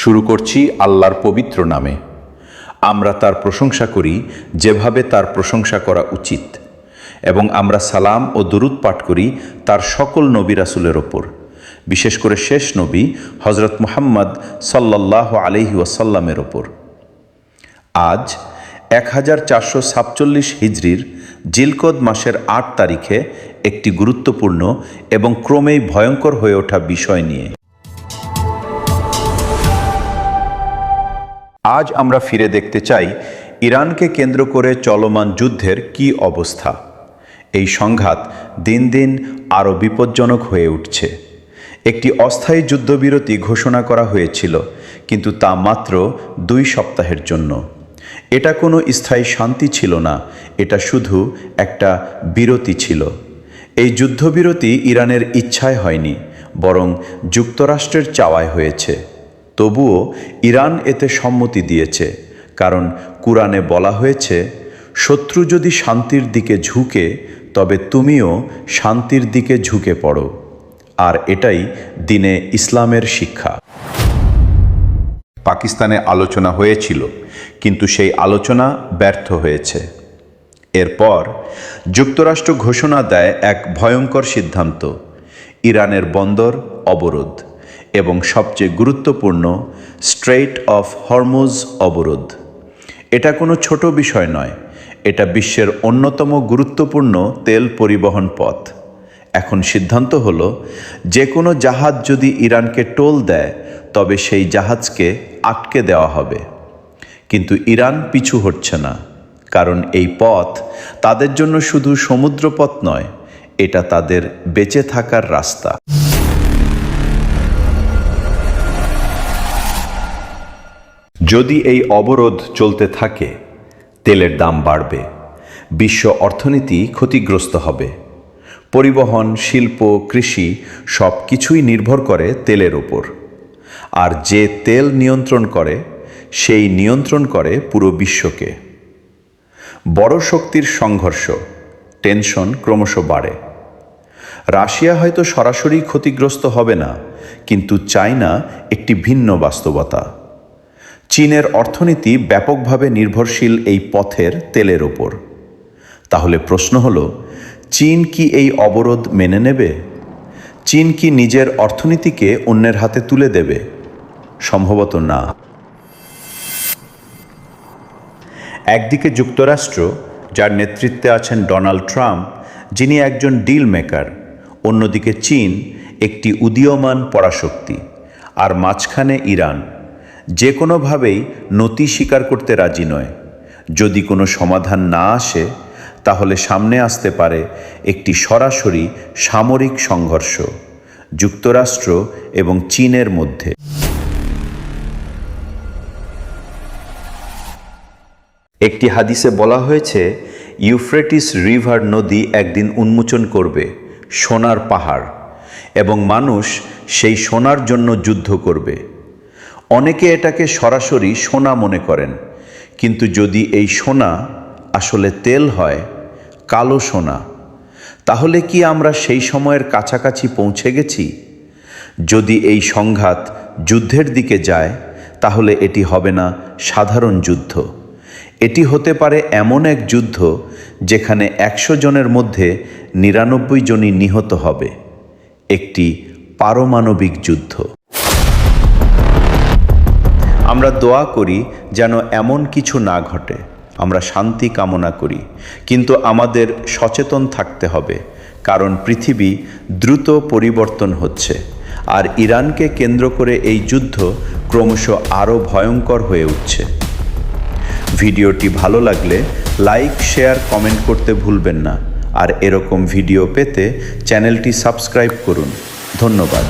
শুরু করছি আল্লাহর পবিত্র নামে। আমরা তার প্রশংসা করি যেভাবে তার প্রশংসা করা উচিত, এবং আমরা সালাম ও দুরূদ পাঠ করি তার সকল নবী রাসূলের ওপর, বিশেষ করে শেষ নবী হযরত মুহাম্মদ সাল্লাল্লাহু আলাইহি ওয়াসাল্লামের ওপর। আজ 1447 হিজরির জিলকদ মাসের 8 তারিখে একটি গুরুত্বপূর্ণ এবং ক্রমেই ভয়ঙ্কর হয়ে ওঠা বিষয় নিয়ে আজ আমরা ফিরে দেখতে চাই ইরানকে কেন্দ্র করে চলমান যুদ্ধের কি অবস্থা। এই সংঘাত দিন দিন আরও বিপজ্জনক হয়ে উঠছে। একটি অস্থায়ী যুদ্ধবিরতি ঘোষণা করা হয়েছিল, কিন্তু তা মাত্র 2 সপ্তাহের জন্য। এটা কোনো স্থায়ী শান্তি ছিল না, এটা শুধু একটা বিরতি ছিল। এই যুদ্ধবিরতি ইরানের ইচ্ছায় হয়নি, বরং যুক্তরাষ্ট্রের চাওয়ায় হয়েছে। তবুও ইরান এতে সম্মতি দিয়েছে, কারণ কুরআনে বলা হয়েছে, শত্রু যদি শান্তির দিকে ঝুঁকে তবে তুমিও শান্তির দিকে ঝুঁকে পড়ো। আর এটাই দ্বীনে ইসলামের শিক্ষা। পাকিস্তানে আলোচনা হয়েছিল, কিন্তু সেই আলোচনা ব্যর্থ হয়েছে। এরপর যুক্তরাষ্ট্র ঘোষণা দেয় এক ভয়ঙ্কর সিদ্ধান্ত: ইরানের বন্দর অবরোধ এবং সবচেয়ে গুরুত্বপূর্ণ স্ট্রেইট অফ হরমুজ অবরোধ। এটা কোনো ছোট বিষয় নয়, এটা বিশ্বের অন্যতম গুরুত্বপূর্ণ তেল পরিবহন পথ। এখন সিদ্ধান্ত হলো, যে কোনো জাহাজ যদি ইরানকে টোল দেয় তবে সেই জাহাজকে আটকে দেওয়া হবে। কিন্তু ইরান পিছু হটছে না, কারণ এই পথ তাদের জন্য শুধু সমুদ্রপথ নয়, এটা তাদের বেঁচে থাকার রাস্তা। যদি এই অবরোধ চলতে থাকে, তেলের দাম বাড়বে, বিশ্ব অর্থনীতি ক্ষতিগ্রস্ত হবে। পরিবহন, শিল্প, কৃষি সব কিছুই নির্ভর করে তেলের ওপর। আর যে তেল নিয়ন্ত্রণ করে, সেই নিয়ন্ত্রণ করে পুরো বিশ্বকে। বড় শক্তির সংঘর্ষ, টেনশন ক্রমশ বাড়ে। রাশিয়া হয়তো সরাসরি ক্ষতিগ্রস্ত হবে না, কিন্তু চায়না একটি ভিন্ন বাস্তবতা। চীনের অর্থনীতি ব্যাপকভাবে নির্ভরশীল এই পথের তেলের ওপর। তাহলে প্রশ্ন হলো, চীন কি এই অবরোধ মেনে নেবে? চীন কি নিজের অর্থনীতিকে অন্যের হাতে তুলে দেবে? সম্ভবত না। একদিকে যুক্তরাষ্ট্র, যার নেতৃত্বে আছেন ডোনাল্ড ট্রাম্প, যিনি একজন ডিল মেকার। অন্যদিকে চীন, একটি উদীয়মান পরাশক্তি। আর মাঝখানে ইরান, যে কোনোভাবেই নতি স্বীকার করতে রাজি নয়। যদি কোনো সমাধান না আসে, তাহলে সামনে আসতে পারে একটি সরাসরি সামরিক সংঘর্ষ যুক্তরাষ্ট্র এবং চীনের মধ্যে। একটি হাদিসে বলা হয়েছে, ইউফ্রেটিস রিভার নদী একদিন উন্মোচন করবে সোনার পাহাড়, এবং মানুষ সেই সোনার জন্য যুদ্ধ করবে। অনেকে এটাকে সরাসরি সোনা মনে করেন, কিন্তু যদি এই সোনা আসলে তেল হয়, কালো সোনা, তাহলে কি আমরা সেই সময়ের কাছাকাছি পৌঁছে গেছি? যদি এই সংঘাত যুদ্ধের দিকে যায়, তাহলে এটি হবে না সাধারণ যুদ্ধ। এটি হতে পারে এমন এক যুদ্ধ যেখানে 100 জনের মধ্যে 99 জনই নিহত হবে। একটি পারমাণবিক যুদ্ধ। আমরা দোয়া করি যেন এমন কিছু না ঘটে। আমরা শান্তি কামনা করি, কিন্তু আমাদের সচেতন থাকতে হবে, কারণ পৃথিবী দ্রুত পরিবর্তন হচ্ছে। আর ইরানকে কেন্দ্র করে এই যুদ্ধ ক্রমশ আরও ভয়ঙ্কর হয়ে উঠছে। ভিডিওটি ভালো লাগলে লাইক, শেয়ার, কমেন্ট করতে ভুলবেন না। আর এরকম ভিডিও পেতে চ্যানেলটি সাবস্ক্রাইব করুন। ধন্যবাদ।